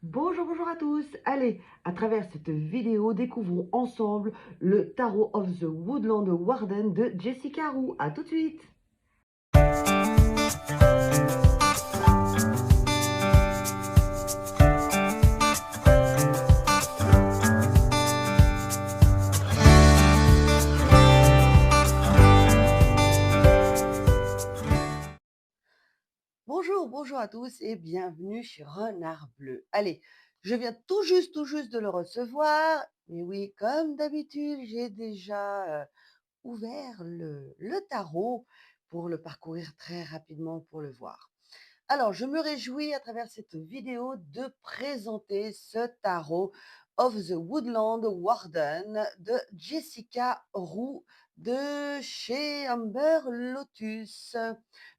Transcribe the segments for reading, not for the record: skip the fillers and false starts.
Bonjour, bonjour à tous. Allez, à travers cette vidéo, découvrons ensemble le Tarot of the Woodland Warden de Jessica Roux. À tout de suite. Bonjour, bonjour à tous et bienvenue chez Renard Bleu. Allez, je viens tout juste de le recevoir. Mais oui, comme d'habitude, j'ai déjà ouvert le tarot pour le parcourir très rapidement pour le voir. Alors, je me réjouis à travers cette vidéo de présenter ce tarot of the Woodland Warden de Jessica Roux de chez Amber Lotus,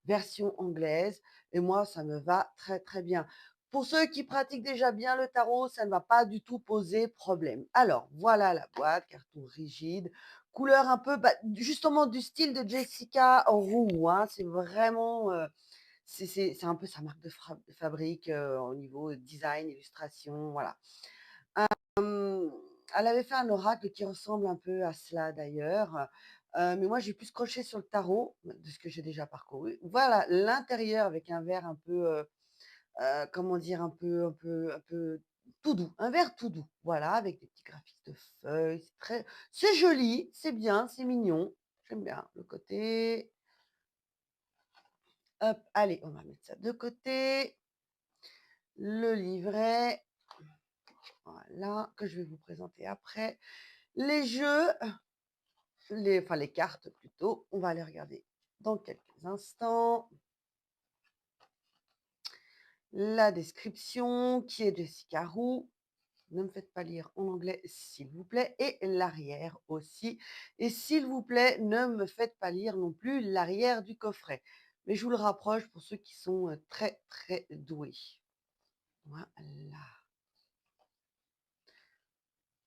version anglaise. Et moi, ça me va très très bien. Pour ceux qui pratiquent déjà bien le tarot, ça ne va pas du tout poser problème. Alors, voilà la boîte, carton rigide, couleur un peu, justement du style de Jessica Roux, hein. C'est vraiment... c'est un peu sa marque de fabrique, au niveau design, illustration, voilà. Hem, Elle avait fait un oracle qui ressemble un peu à cela d'ailleurs, mais moi j'ai plus scotché sur le tarot, de ce que j'ai déjà parcouru. Voilà l'intérieur avec un verre un peu, comment dire? Un peu tout doux, un vert tout doux, voilà, avec des petits graphiques de feuilles, c'est joli, c'est bien, c'est mignon. J'aime bien le côté. Hop, allez, on va mettre ça de côté. Le livret, voilà, que je vais vous présenter après. Les jeux, les cartes plutôt, on va les regarder dans quelques instants. La description, qui est Jessica Roux. Ne me faites pas lire en anglais, s'il vous plaît. Et l'arrière aussi. Et s'il vous plaît, ne me faites pas lire non plus l'arrière du coffret. Mais je vous le rapproche pour ceux qui sont très, très doués. Voilà.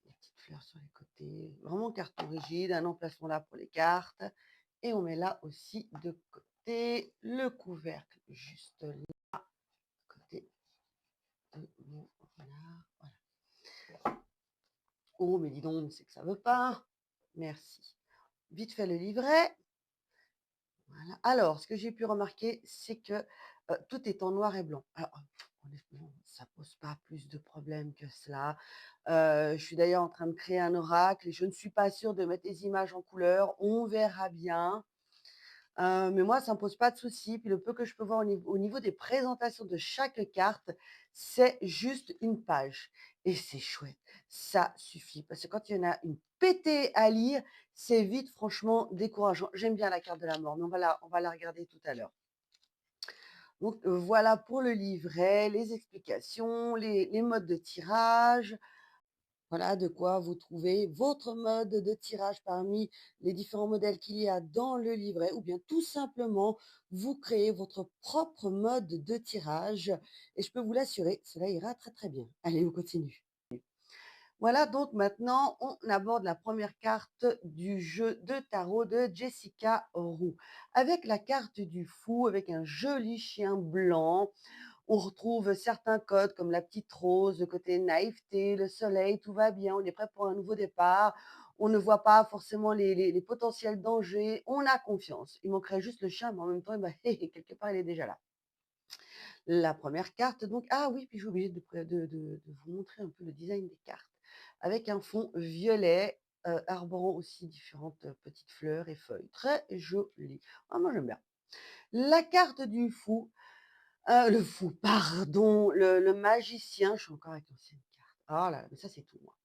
Des petites fleurs sur les côtés, vraiment carton rigide, un emplacement là pour les cartes. Et on met là aussi de côté le couvercle, juste là, à côté de mon renard. Voilà. Oh, mais dis donc, c'est que ça veut pas. Merci. Vite fait le livret. Voilà. Alors, ce que j'ai pu remarquer, c'est que tout est en noir et blanc. Alors, honnêtement, ça pose pas plus de problèmes que cela. Je suis d'ailleurs en train de créer un oracle et je ne suis pas sûre de mettre les images en couleur. On verra bien. Mais moi, ça ne me pose pas de souci. Puis le peu que je peux voir au niveau des présentations de chaque carte, c'est juste une page et c'est chouette. Ça suffit parce que quand il y en a une pétée à lire, c'est vite franchement décourageant. J'aime bien la carte de la mort, mais on va la regarder tout à l'heure. Donc, voilà pour le livret, les explications, les modes de tirage. Voilà de quoi vous trouvez votre mode de tirage parmi les différents modèles qu'il y a dans le livret, ou bien tout simplement vous créez votre propre mode de tirage et je peux vous l'assurer, cela ira très très bien. Allez, on continue. Voilà, donc maintenant on aborde la première carte du jeu de tarot de Jessica Roux avec la carte du fou avec un joli chien blanc. On retrouve certains codes comme la petite rose, le côté naïveté, le soleil, tout va bien, on est prêt pour un nouveau départ. On ne voit pas forcément les potentiels dangers, on a confiance. Il manquerait juste le chien, mais en même temps, eh ben, quelque part, il est déjà là. La première carte, donc, ah oui, puis j'ai oublié de vous montrer un peu le design des cartes. Avec un fond violet, arborant aussi différentes petites fleurs et feuilles. Très joli. Ah, moi, j'aime bien. La carte du fou, le fou, pardon, le magicien, je suis encore avec l'ancienne carte. Ah là là, mais ça c'est tout moi.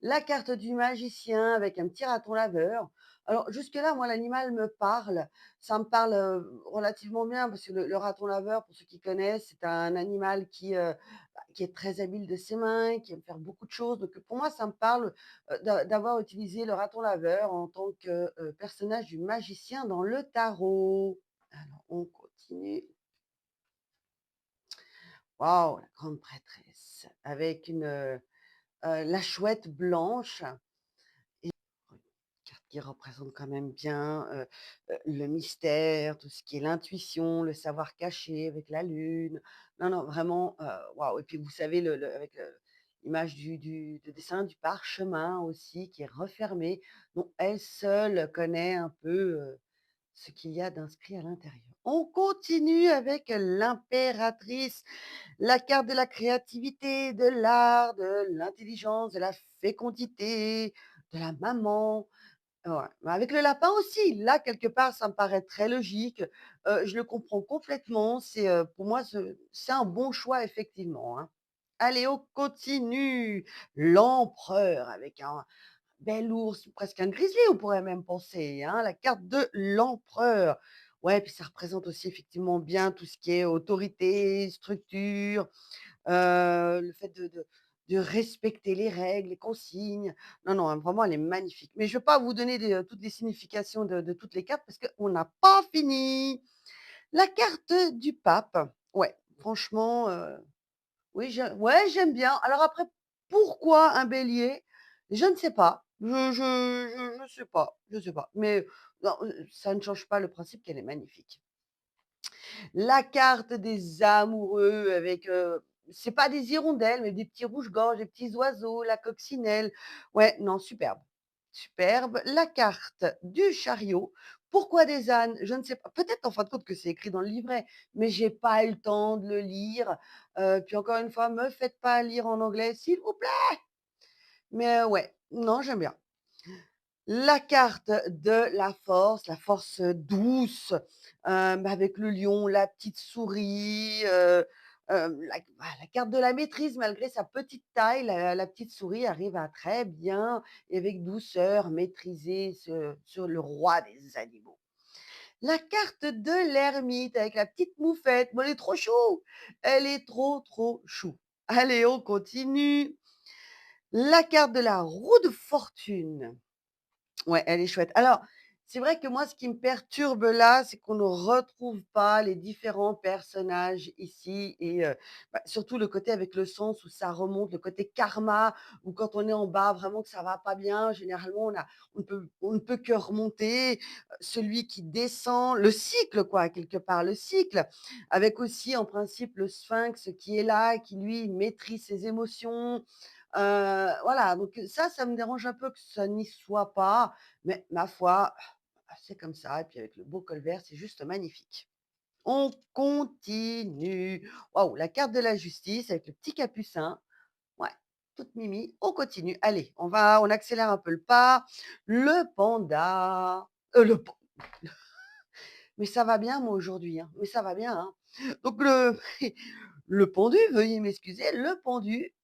La carte du magicien avec un petit raton laveur. Alors jusque-là, moi l'animal me parle, ça me parle, relativement bien parce que le raton laveur, pour ceux qui connaissent, c'est un animal qui est très habile de ses mains, qui aime faire beaucoup de choses. Donc pour moi, ça me parle, d'avoir utilisé le raton laveur en tant que, personnage du magicien dans le tarot. Alors on continue. Waouh, la grande prêtresse avec la chouette blanche et une carte qui représente quand même bien, le mystère, tout ce qui est l'intuition, le savoir caché avec la lune. Non, non, vraiment, waouh et puis vous savez avec l'image du dessin du parchemin aussi qui est refermé, dont elle seule connaît un peu, ce qu'il y a d'inscrit à l'intérieur. On continue avec l'impératrice, la carte de la créativité, de l'art, de l'intelligence, de la fécondité, de la maman. Ouais, bah, avec le lapin aussi, là, quelque part, ça me paraît très logique. Je le comprends complètement. Pour moi, c'est un bon choix effectivement, hein. Allez, on continue. L'empereur avec un bel ours, presque un grizzly, on pourrait même penser, hein, la carte de l'empereur. Ouais, puis ça représente aussi effectivement bien tout ce qui est autorité, structure, le fait de respecter les règles, les consignes. Non, non, hein, vraiment, elle est magnifique. Mais je ne vais pas vous donner toutes les significations de toutes les cartes parce qu'on n'a pas fini. La carte du pape, ouais, franchement, oui, ouais, j'aime bien. Alors après, pourquoi un bélier? Je ne sais pas. Je sais pas, je sais pas. Mais non, ça ne change pas le principe qu'elle est magnifique. La carte des amoureux avec, c'est pas des hirondelles, mais des petits rouges-gorges, des petits oiseaux, la coccinelle. Ouais, non, superbe, superbe. La carte du chariot. Pourquoi des ânes? Je ne sais pas. Peut-être en fin de compte que c'est écrit dans le livret, mais j'ai pas eu le temps de le lire. Puis encore une fois, me faites pas lire en anglais, s'il vous plaît. Mais ouais, non, j'aime bien. La carte de la force douce, avec le lion, la petite souris, la carte de la maîtrise malgré sa petite taille, la petite souris arrive à très bien et avec douceur maîtriser sur le roi des animaux. La carte de l'ermite avec la petite moufette, mais elle est trop chou! Elle est trop, trop chou. Allez, on continue. La carte de la roue de fortune. Ouais, elle est chouette. Alors, c'est vrai que moi, ce qui me perturbe là, c'est qu'on ne retrouve pas les différents personnages ici et surtout le côté avec le sens où ça remonte, le côté karma, où quand on est en bas, vraiment que ça va pas bien, généralement, on ne peut que remonter. Celui qui descend, le cycle quoi, quelque part, le cycle, avec aussi en principe le sphinx qui est là, qui lui maîtrise ses émotions, voilà, donc ça me dérange un peu que ça n'y soit pas, mais ma foi, c'est comme ça et puis avec le beau col vert, c'est juste magnifique. On continue. Waouh, la carte de la justice avec le petit capucin. Ouais, toute mimi. On continue. Allez, on accélère un peu le pas. Le panda. Le pan mais ça va bien moi aujourd'hui, hein, mais ça va bien, hein. Donc le pendu, veuillez m'excuser, le pendu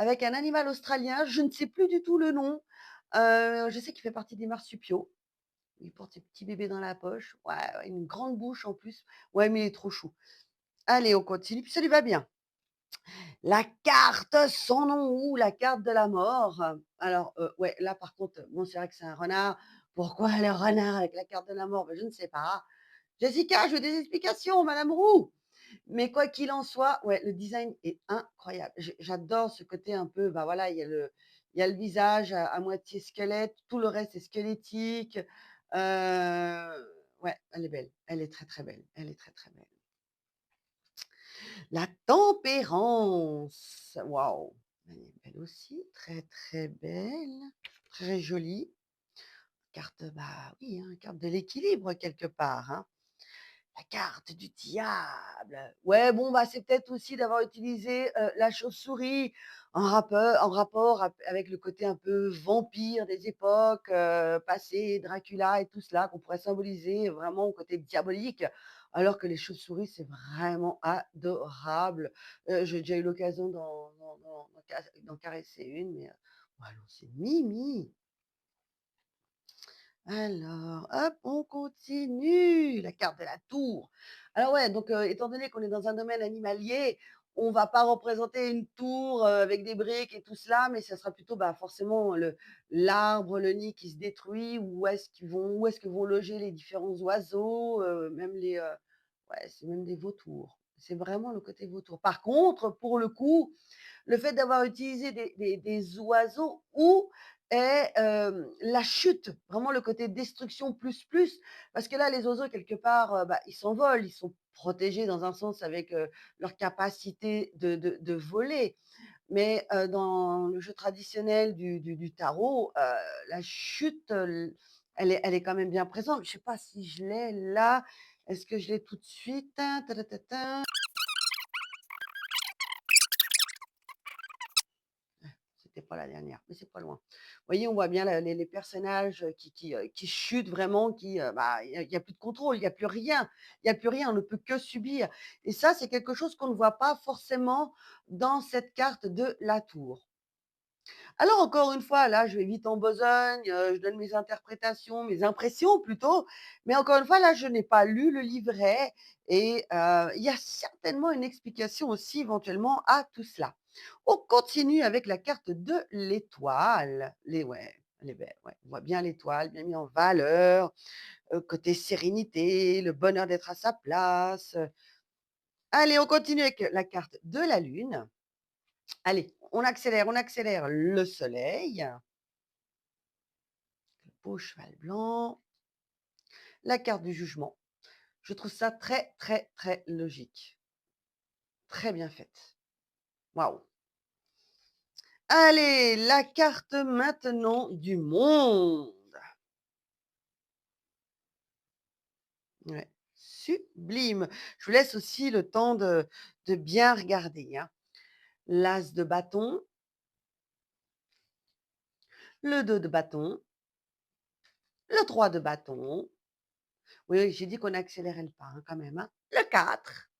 avec un animal australien, je ne sais plus du tout le nom. Je sais qu'il fait partie des marsupiaux. Il porte ses petits bébés dans la poche. Ouais, ouais, une grande bouche en plus. Ouais, mais il est trop chou. Allez, on continue, puis ça lui va bien. La carte sans nom ou la carte de la mort. Alors, ouais, là par contre, bon, c'est vrai que c'est un renard. Pourquoi le renard avec la carte de la mort? Je ne sais pas. Jessica, je veux des explications, madame Roux. Mais quoi qu'il en soit, ouais, le design est incroyable. J'adore ce côté un peu, bah, voilà, il y a le visage à moitié squelette, tout le reste est squelettique. Ouais, elle est belle, elle est très, très belle, elle est très, très belle. La tempérance, waouh! Elle est belle aussi, très, très belle, très jolie. Carte, bah, oui, hein, carte de l'équilibre quelque part, hein. La carte du diable. Ouais, bon, bah, c'est peut-être aussi d'avoir utilisé, la chauve-souris en rapport avec le côté un peu vampire des époques, passées, Dracula et tout cela, qu'on pourrait symboliser vraiment au côté diabolique, alors que les chauves-souris, c'est vraiment adorable. J'ai déjà eu l'occasion d'en caresser une, mais, oh alors c'est mimi. Alors, hop, on continue. La carte de la tour. Alors ouais, donc étant donné qu'on est dans un domaine animalier, on va pas représenter une tour, avec des briques et tout cela, mais ça sera plutôt, bah, forcément l'arbre, le nid qui se détruit, où est-ce que vont loger les différents oiseaux, même ouais, c'est même des vautours. C'est vraiment le côté vautour. Par contre, pour le coup, le fait d'avoir utilisé des oiseaux ou est, la chute, vraiment le côté destruction plus, plus. Parce que là, les oiseaux quelque part, bah, ils s'envolent, ils sont protégés dans un sens avec, leur capacité de voler. Mais, dans le jeu traditionnel du tarot, la chute, elle est quand même bien présente. Je sais pas si je l'ai là. Est-ce que je l'ai tout de suite? Ta ta ta ta. C'était pas la dernière, mais c'est pas loin. Vous voyez, on voit bien la les personnages, qui chutent vraiment, bah, il y a plus de contrôle, il y a plus rien. Il y a plus rien, on ne peut que subir et ça, c'est quelque chose qu'on ne voit pas forcément dans cette carte de la tour. Alors encore une fois, là, je vais vite en besogne, je donne mes interprétations, mes impressions plutôt, mais encore une fois, là, je n'ai pas lu le livret et il y a certainement une explication aussi éventuellement à tout cela. On continue avec la carte de l'étoile. Les ouais, ouais, on voit bien l'étoile bien mis en valeur, côté sérénité, le bonheur d'être à sa place. Allez, on continue avec la carte de la lune. Allez, on accélère le soleil. Beau cheval blanc, la carte du jugement. Je trouve ça très, très, très logique. Très bien faite. Waouh! Allez, la carte maintenant du monde. Ouais, sublime. Je vous laisse aussi le temps de bien regarder, hein. L'as de bâton, le 2 de bâton, le 3 de bâton. Oui, oui, j'ai dit qu'on accélérait le pas, hein, quand même, hein. Le 4,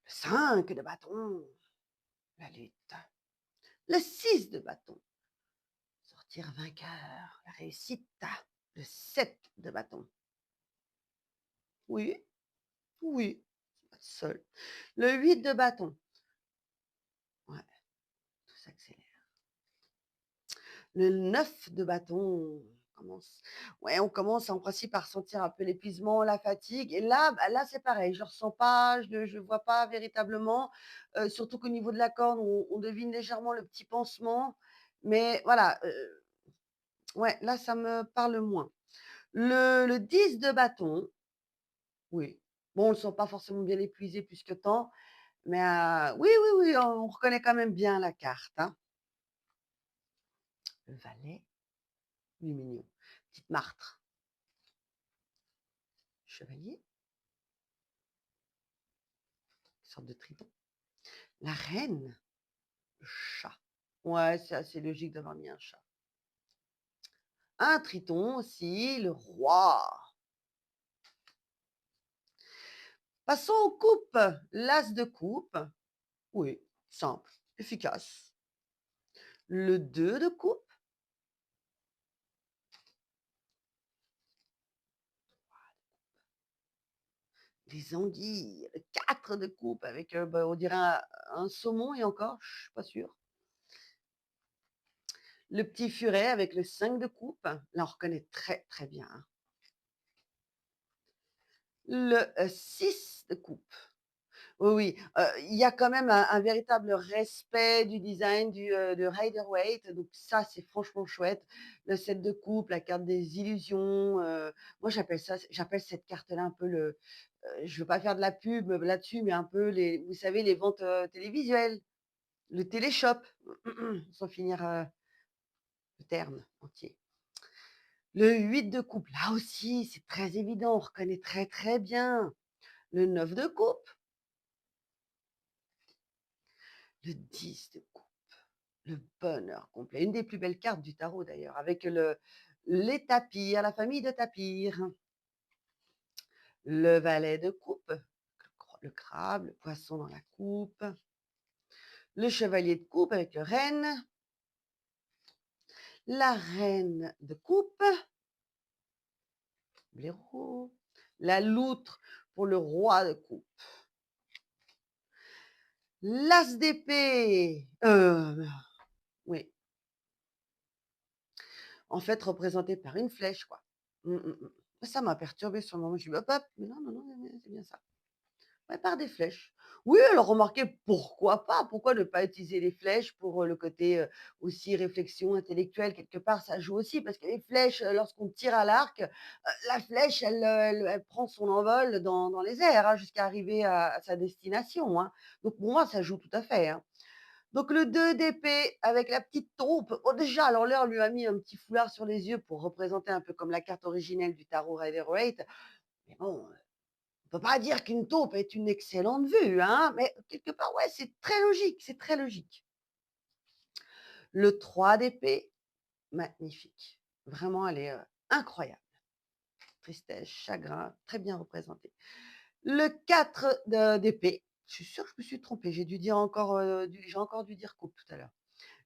le 5 de bâton, la lutte. Le 6 de bâton. Sortir vainqueur, la réussite, le 7 de bâton. Oui, oui, pas seul. Le 8 de bâton. Ouais, tout s'accélère. Le 9 de bâton, on commence en principe à ressentir un peu l'épuisement, la fatigue. Et là, bah, là c'est pareil, je ne ressens pas, je ne vois pas véritablement. Surtout qu'au niveau de la corne, on devine légèrement le petit pansement. Mais voilà, ouais, là, ça me parle moins. Le 10 de bâton, oui. Bon, on ne le sent pas forcément bien épuisé plus que tant, mais oui, oui, oui, on reconnaît quand même bien la carte, hein. Le valet, il est mignon. Petite martre. Chevalier, sorte de triton. La reine, le chat. Ouais, c'est assez logique d'avoir mis un chat. Un triton aussi, le roi. Passons aux coupes. L'as de coupe, oui, simple, efficace. Le 2 de coupe, les anguilles, le 4 de coupe avec, bah, on dirait un saumon et encore, je suis pas sûre. Le petit furet avec le 5 de coupe, là on reconnaît très, très bien, hein. Le, 6 de coupe. Oui, oui, il y a quand même un véritable respect du design de Rider-Waite, donc ça, c'est franchement chouette. Le 7 de coupe, la carte des illusions, moi j'appelle cette carte-là un peu je veux pas faire de la pub là-dessus, mais un peu vous savez, les ventes, télévisuelles, le téléshop, sans finir, le terme entier. Le 8 de coupe, là aussi, c'est très évident, on reconnaît très, très bien. Le 9 de coupe, le 10 de coupe. Le bonheur complet. Une des plus belles cartes du tarot d'ailleurs, avec les tapirs, la famille de tapirs. Le valet de coupe, le crabe, le poisson dans la coupe. Le chevalier de coupe avec le renne. La reine de coupe, blaireau. La loutre pour le roi de coupe. L'as d'épée, oui, en fait représenté par une flèche quoi. Ça m'a perturbée sur le moment, je me suis dit: «Hop, hop, mais non, non, non, c'est bien ça». Ouais, par des flèches. Oui, alors remarquez, pourquoi pas? Pourquoi ne pas utiliser les flèches pour, le côté, aussi réflexion intellectuelle quelque part, ça joue aussi parce que les flèches, lorsqu'on tire à l'arc, la flèche elle prend son envol dans les airs, hein, jusqu'à arriver à sa destination, hein. Donc pour moi, ça joue tout à fait, hein. Donc le 2 d'épée avec la petite trompe. Oh déjà, alors là, on lui a mis un petit foulard sur les yeux pour représenter un peu comme la carte originelle du tarot Rider-Waite. Mais bon, on peut pas dire qu'une taupe est une excellente vue, hein, mais quelque part, ouais, c'est très logique, c'est très logique. Le 3 d'épée, magnifique. Vraiment, elle est, incroyable. Tristesse, chagrin, très bien représenté. Le 4 d'épée, je suis sûre que je me suis trompée, j'ai encore dû dire coupe tout à l'heure.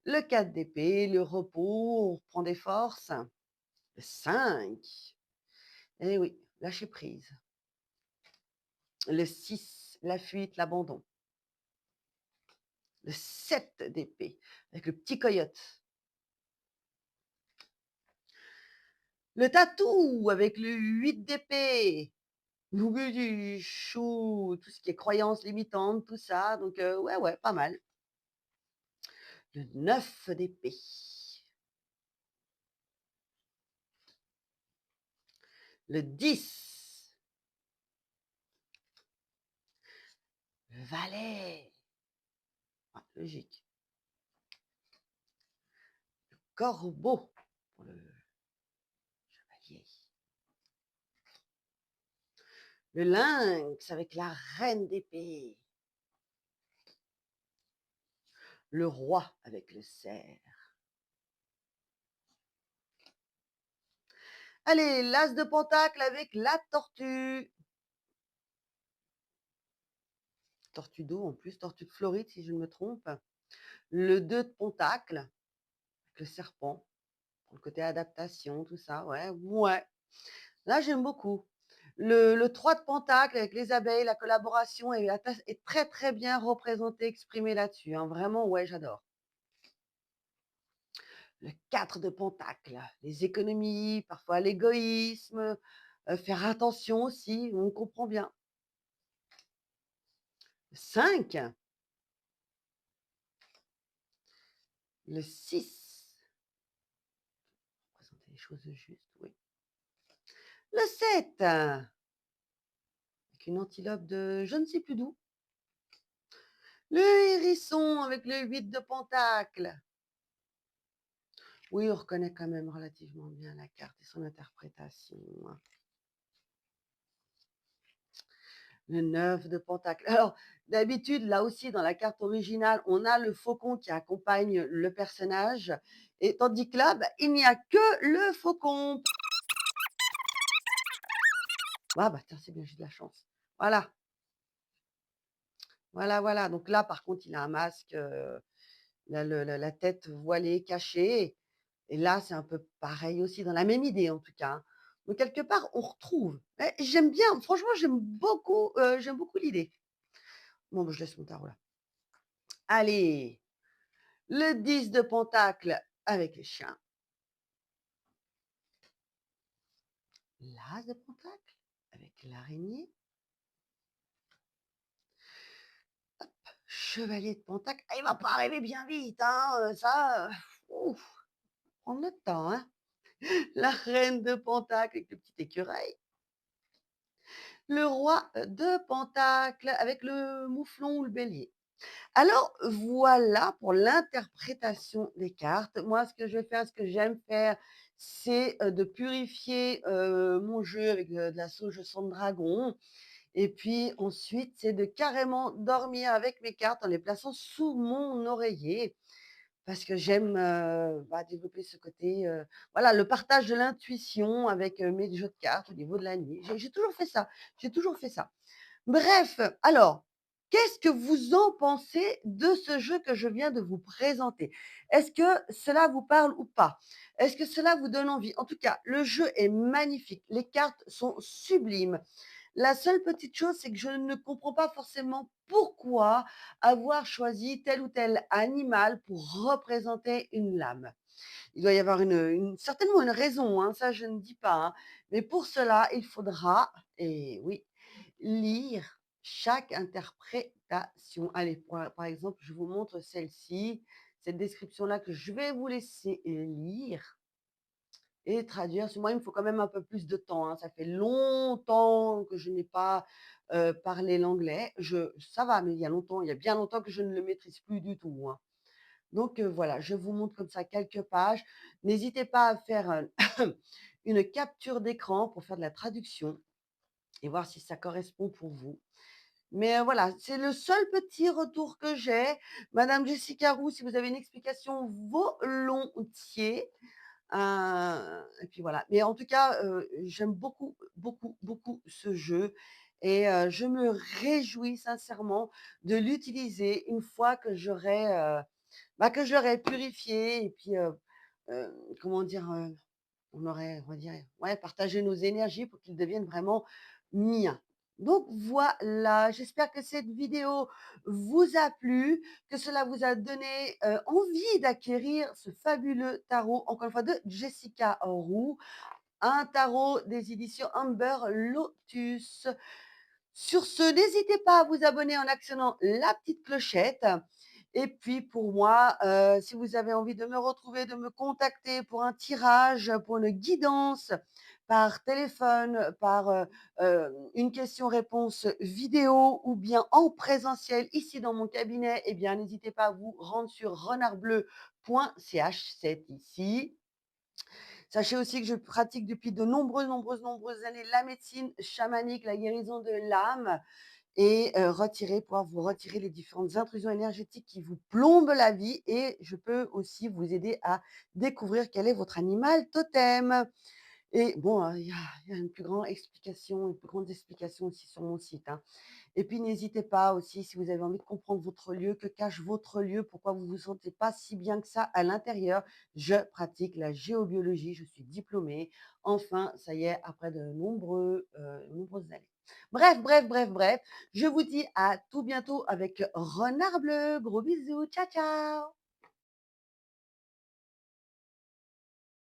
Le 4 d'épée, le repos, on reprend des forces. Le 5, eh oui, lâcher prise. Le 6, la fuite, l'abandon. Le 7 d'épée, avec le petit coyote. Le tatou, avec le 8 d'épée. Oui, du chou, tout ce qui est croyances limitantes, tout ça. Donc, ouais, ouais, pas mal. Le 9 d'épée. Le 10. Le valet. Ah, logique. Corbeau pour le chevalier. Le lynx avec la reine d'épée. Le roi avec le cerf. Allez, l'as de pentacle avec la tortue. Tortue d'eau en plus, tortue de Floride si je ne me trompe. Le 2 de pentacle avec le serpent, pour le côté adaptation, tout ça, ouais, ouais. Là, j'aime beaucoup. Le 3 de pentacle avec les abeilles, la collaboration est très, très bien représentée, exprimée là-dessus, hein. Vraiment, ouais, j'adore. Le 4 de pentacle, les économies, parfois l'égoïsme, faire attention aussi, on comprend bien. 5, le 6, présenter les choses justes, oui. Le 7, avec une antilope de je ne sais plus d'où. Le hérisson avec le 8 de pentacle. Oui, on reconnaît quand même relativement bien la carte et son interprétation, hein. Le 9 de pentacle. Alors, d'habitude, là aussi, dans la carte originale, on a le faucon qui accompagne le personnage, et tandis que là, bah, il n'y a que le faucon. Ah bah tiens, c'est bien, j'ai de la chance. Voilà, voilà, voilà. Donc là, par contre, il a un masque, la tête voilée, cachée. Et là, c'est un peu pareil aussi, dans la même idée en tout cas, hein. Donc quelque part, on retrouve. J'aime bien, franchement, j'aime beaucoup l'idée. Bon, bah, je laisse mon tarot là. Allez, le 10 de pentacle avec les chiens. L'as de pentacle avec l'araignée. Chevalier de pentacle. Ah, il va pas arriver bien vite, hein, ça, ouf, prendre le temps, hein. La reine de pentacle avec le petit écureuil. Le roi de pentacle avec le mouflon ou le bélier. Alors voilà pour l'interprétation des cartes. Moi, ce que je vais faire, ce que j'aime faire, c'est, de purifier, mon jeu avec de la sauge sang de dragon, et puis ensuite, c'est de carrément dormir avec mes cartes en les plaçant sous mon oreiller. Parce que j'aime, bah, développer ce côté, voilà, le partage de l'intuition avec, mes jeux de cartes au niveau de la nuit. J'ai toujours fait ça, j'ai toujours fait ça. Bref, alors, qu'est-ce que vous en pensez de ce jeu que je viens de vous présenter? Est-ce que cela vous parle ou pas? Est-ce que cela vous donne envie? En tout cas, le jeu est magnifique, les cartes sont sublimes. La seule petite chose, c'est que je ne comprends pas forcément pourquoi avoir choisi tel ou tel animal pour représenter une lame. Il doit y avoir certainement une raison, hein, ça je ne dis pas, hein. Mais pour cela, il faudra, et oui, lire. chaque interprétation. Allez, par exemple, je vous montre celle-ci, cette description-là que je vais vous laisser lire et traduire. Parce que moi, il me faut quand même un peu plus de temps, hein. Ça fait longtemps que je n'ai pas, parlé l'anglais. Ça va, mais il y a bien longtemps que je ne le maîtrise plus du tout, hein. Donc voilà, je vous montre comme ça quelques pages. N'hésitez pas à faire, une capture d'écran pour faire de la traduction et voir si ça correspond pour vous. Mais voilà, c'est le seul petit retour que j'ai. Madame Jessica Roux, si vous avez une explication volontiers. Et puis voilà. Mais en tout cas, j'aime beaucoup, beaucoup, beaucoup ce jeu et je me réjouis sincèrement de l'utiliser une fois que j'aurai purifié et puis, comment dire? On va dire, ouais, partager nos énergies pour qu'ils deviennent vraiment miens. Donc voilà, j'espère que cette vidéo vous a plu, que cela vous a donné, envie d'acquérir ce fabuleux tarot, encore une fois, de Jessica Roux, un tarot des éditions Amber Lotus. Sur ce, n'hésitez pas à vous abonner en actionnant la petite clochette. Et puis pour moi, si vous avez envie de me retrouver, de me contacter pour un tirage, pour une guidance par téléphone, par, une question-réponse vidéo ou bien en présentiel ici dans mon cabinet, eh bien n'hésitez pas à vous rendre sur renardbleu.ch, c'est ici. Sachez aussi que je pratique depuis de nombreuses années la médecine chamanique, la guérison de l'âme et pouvoir vous retirer les différentes intrusions énergétiques qui vous plombent la vie et je peux aussi vous aider à découvrir quel est votre animal totem. Et bon, il y a une plus grande explication aussi sur mon site, hein. Et puis n'hésitez pas aussi, si vous avez envie de comprendre votre lieu, que cache votre lieu, pourquoi vous vous sentez pas si bien que ça à l'intérieur. Je pratique la géobiologie, je suis diplômée. Enfin, ça y est, après nombreuses années. Bref, je vous dis à tout bientôt avec Renard Bleu. Gros bisous, ciao, ciao!